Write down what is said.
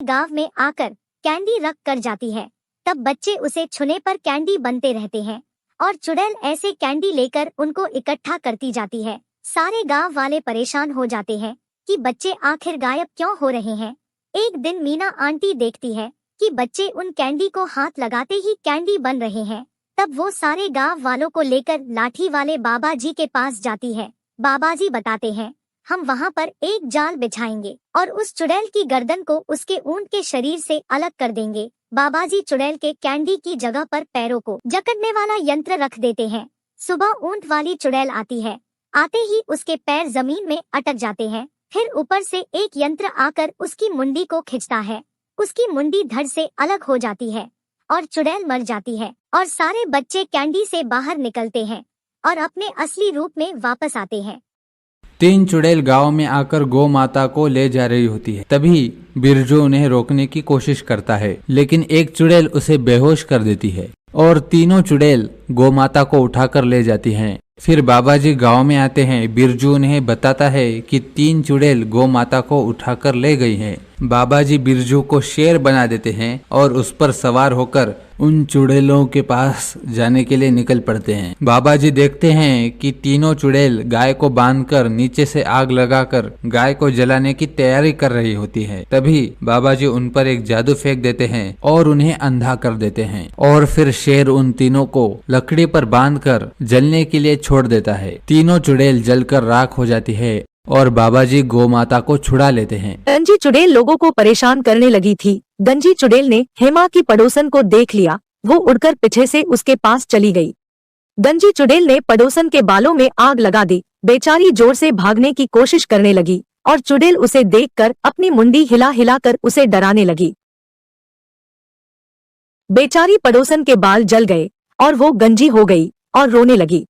गांव में आकर कैंडी रख कर जाती है। तब बच्चे उसे छूने पर कैंडी बनते रहते हैं और चुड़ैल ऐसे कैंडी लेकर उनको इकट्ठा करती जाती है। सारे गांव वाले परेशान हो जाते हैं कि बच्चे आखिर गायब क्यों हो रहे हैं। एक दिन मीना आंटी देखती है कि बच्चे उन कैंडी को हाथ लगाते ही कैंडी बन रहे हैं। तब वो सारे गांव वालों को लेकर लाठी वाले बाबा जी के पास जाती है। बाबा जी बताते हैं, हम वहाँ पर एक जाल बिछाएंगे और उस चुड़ैल की गर्दन को उसके ऊंट के शरीर से अलग कर देंगे। बाबा जी चुड़ैल के कैंडी की जगह पर पैरों को जकड़ने वाला यंत्र रख देते हैं। सुबह ऊंट वाली चुड़ैल आती है। आते ही उसके पैर जमीन में अटक जाते हैं। फिर ऊपर से एक यंत्र आकर उसकी मुंडी को खींचता है। उसकी मुंडी धड़ से अलग हो जाती है और चुड़ैल मर जाती है और सारे बच्चे कैंडी से बाहर निकलते हैं और अपने असली रूप में वापस आते हैं। 3 चुड़ैल गांव में आकर गौ माता को ले जा रही होती है। तभी बिरजू उन्हें रोकने की कोशिश करता है, लेकिन एक चुड़ैल उसे बेहोश कर देती है और तीनों चुड़ैल गौ माता को उठाकर ले जाती हैं। फिर बाबा जी गाँव में आते हैं। बिरजू उन्हें बताता है कि 3 चुड़ैल गौ माता को उठाकर ले गई हैं। बाबा जी बिरजू को शेर बना देते हैं और उस पर सवार होकर उन चुड़ैलों के पास जाने के लिए निकल पड़ते हैं। बाबा जी देखते हैं कि तीनों चुड़ैल गाय को बांधकर नीचे से आग लगाकर गाय को जलाने की तैयारी कर रही होती है। तभी बाबा जी उन पर एक जादू फेंक देते हैं और उन्हें अंधा कर देते हैं और फिर शेर उन तीनों को लकड़ी पर बांधकर जलने के लिए छोड़ देता है। तीनों चुड़ैल जलकर राख हो जाती है और बाबा जी गौ माता को छुड़ा लेते हैं। गंजी चुड़ैल लोगों को परेशान करने लगी थी। गंजी चुड़ैल ने हेमा की पड़ोसन को देख लिया। वो उड़कर पीछे से उसके पास चली गई। गंजी चुड़ैल ने पड़ोसन के बालों में आग लगा दी। बेचारी जोर से भागने की कोशिश करने लगी और चुड़ैल उसे देखकर अपनी मुंडी हिला हिला कर उसे डराने लगी। बेचारी पड़ोसन के बाल जल गए और वो गंजी हो गई और रोने लगी।